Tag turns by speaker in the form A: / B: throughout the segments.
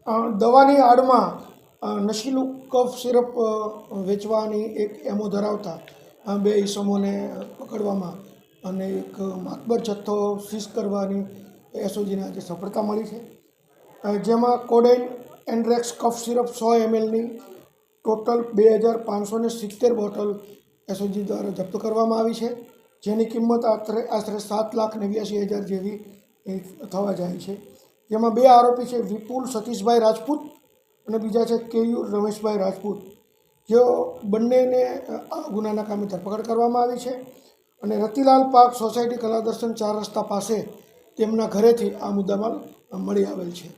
A: દવાની આડમાં નશીલું કફ સિરપ વેચવાની એક એમો ધરાવતા બે ઈસમોને પકડવામાં અને એક માતબર જથ્થો સીઝ કરવાની એસઓજીને આજે સફળતા મળી છે, જેમાં કોડેઇન એન્ડ્રેક્સ કફ સિરપ 100 mlની ટોટલ 2570 બોટલ એસઓજી દ્વારા જપ્ત કરવામાં આવી છે, જેની કિંમત આશરે 7,89,000 જેવી થવા જાય છે. જેમાં બે આરોપી છે, વિપુલ સતીશભાઈ રાજપૂત અને બીજા છે કેયુર રમેશભાઈ રાજપૂત, જેઓ બંનેને આ ગુનાના કામે ધરપકડ કરવામાં આવી છે અને રતિલાલ પાર્ક સોસાયટી કલાદર્શન 4 રસ્તા પાસે તેમના ઘરેથી આ મુદ્દામાલ મળી આવેલ છે.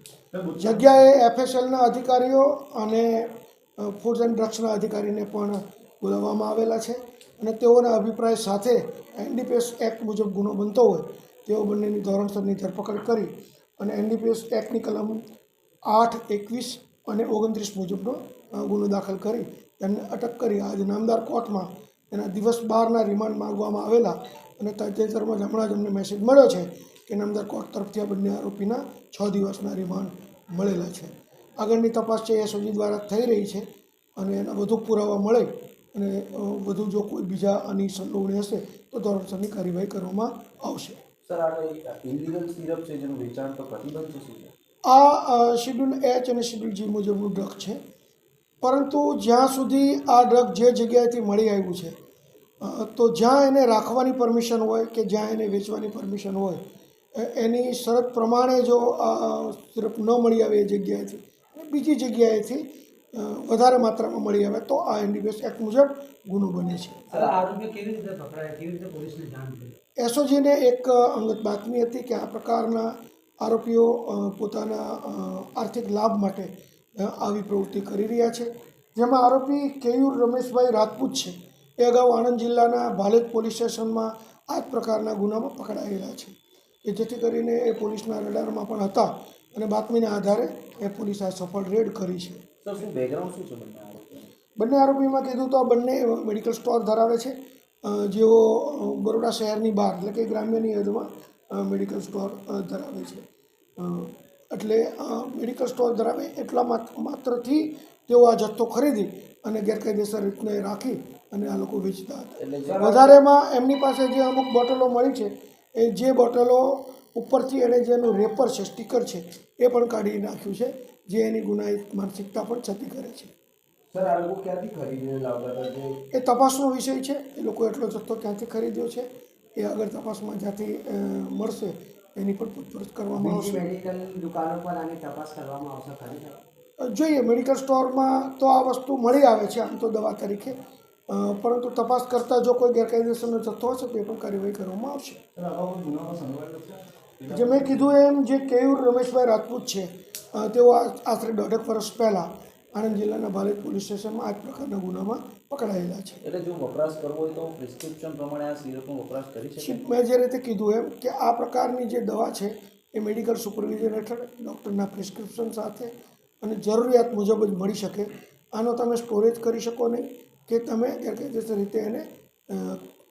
A: જગ્યાએ એફએસએલના અધિકારીઓ અને ફૂડ એન્ડ ડ્રગ્સના અધિકારીને પણ બોલાવવામાં આવેલા છે અને તેઓના અભિપ્રાય સાથે એનડીપીએસ એક્ટ મુજબ ગુનો બનતો હોય તેઓ બંનેની ધોરણસરની ધરપકડ કરી અને એનડીપીએસ એક્ટની કલમ 8, 21 અને 29 મુજબનો ગુનો દાખલ કરી તેમને અટક કરી આજે નામદાર કોર્ટમાં તેના દિવસ 12ના રિમાન્ડ માંગવામાં આવેલા અને તાજેતરમાં જ હમણાં જ અમને મેસેજ મળ્યો છે કે નામદાર કોર્ટ તરફથી આ બંને આરોપીના 6 દિવસના રિમાન્ડ મળેલા છે. આગળની તપાસ છે એસઓજી દ્વારા થઈ રહી છે અને એના વધુ પુરાવા મળે અને વધુ જો કોઈ બીજા આની સંડોવણી હશે તો ધોરણસરની કાર્યવાહી કરવામાં આવશે.
B: સર, આ ઇલીગલ સિરપ છે જેનું વેચાણ તો પ્રતિબંધ છે.
A: આ શેડ્યુલ H અને શેડ્યુલ G મુજબનું ડ્રગ છે, પરંતુ જ્યાં સુધી આ ડ્રગ જે જગ્યાએથી મળી આવ્યું છે તો જ્યાં એને રાખવાની પરમિશન હોય કે જ્યાં એને વેચવાની પરમિશન હોય એની શરત પ્રમાણે જો સિરપ ન મળી આવે એ જગ્યાએથી બીજી જગ્યાએથી વધારે માત્રામાં મળી આવે તો આ એનડીપીએસ એક્ટ મુજબ ગુનો બને છે. એસઓજીને એક અંગત બાતમી હતી કે આ પ્રકારના આરોપીઓ પોતાના આર્થિક લાભ માટે આવી પ્રવૃત્તિ કરી રહ્યા છે, જેમાં આરોપી કેયુર રમેશભાઈ રાજપૂત છે એ અગાઉ આણંદ જિલ્લાના ભાલેદ પોલીસ સ્ટેશનમાં આ જ પ્રકારના ગુનામાં પકડાયેલા છે, કે જેથી કરીને એ પોલીસના રડારમાં પણ હતા અને બાતમીના આધારે એ પોલીસ આ સફળ રેડ કરી છે. બંને આરોપીમાં કીધું તો બંને મેડિકલ સ્ટોર ધરાવે છે, જેઓ બરોડા શહેરની બહાર એટલે કે ગ્રામ્યની હદમાં મેડિકલ સ્ટોર ધરાવે છે. એટલે મેડિકલ સ્ટોર ધરાવે એટલા માત્રથી તેઓ આ જથ્થો ખરીદી અને ગેરકાયદેસર રીતને રાખી અને આ લોકો વેચતા હતા. વધારેમાં એમની પાસે જે અમુક બોટલો મળી છે એ જે બોટલો ઉપરથી એણે જેનું રેપર છે, સ્ટીકર છે એ પણ કાઢી નાખ્યું છે, જે એની ગુનાહિત માનસિકતા પણ છતી કરે છે.
B: સર, આ લોકો ક્યાંથી ખરીદીને લાવતા હતા?
A: એ તપાસનો વિષય છે. એ લોકો એટલો જથ્થો ક્યાંથી ખરીદ્યો છે એ આગળ તપાસમાં જ્યાંથી મળશે એની પણ પૂછપરછ કરવામાં આવશે.
C: મેડિકલ દુકાનો પર આની તપાસ કરવામાં આવશે ખરી?
A: જોઈએ, મેડિકલ સ્ટોરમાં તો આ વસ્તુ મળી આવે છે આમ તો દવા તરીકે, પરંતુ તપાસ કરતાં જો કોઈ ગેરકાયદેસરનો જથ્થો હશે તો એ પણ કાર્યવાહી કરવામાં આવશે. જે મેં કીધું એમ જે કેયુર રમેશભાઈ રાજપૂત છે તેઓ આશરે 1.5 વર્ષ પહેલાં આણંદ જિલ્લાના ભાલેદ પોલીસ સ્ટેશનમાં આ જ પ્રકારના ગુનામાં પકડાયેલા છે.
B: એટલે જો વપરાશ કરવો હોય તો પ્રિસ્ક્રિપ્શન પ્રમાણે આ સિરપનો વપરાશ કરી શકાય?
A: મેં જે રીતે કીધું એમ કે આ પ્રકારની જે દવા છે એ મેડિકલ સુપરવિઝન હેઠળ ડૉક્ટરના પ્રિસ્ક્રિપ્શન સાથે અને જરૂરિયાત મુજબ જ મળી શકે. આનો તમે સ્ટોરેજ કરી શકો નહીં કે તમે ગેરકાયદેસર રીતે એને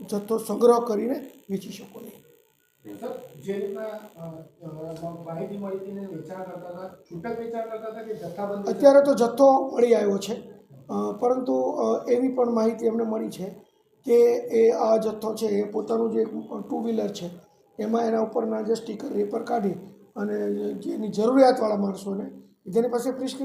A: જથ્થો સંગ્રહ કરીને વેચી શકો નહીં.
D: જે રીતના માહિતી મળી હતી ને વેચાણ કરતા હતા, છૂટક વેચાણ કરતા હતા કે જથ્થાબંધ?
A: અત્યારે તો જથ્થો મળી આવ્યો છે, પરંતુ એવી પણ માહિતી એમને મળી છે કે એ આ જથ્થો છે એ પોતાનું જે 2 વ્હીલર છે એમાં એના ઉપરના જે સ્ટીકર રેપર કાઢી અને જેની જરૂરિયાતવાળા માણસોને જેની પાસે પ્રિસ્ક્રિપ્શન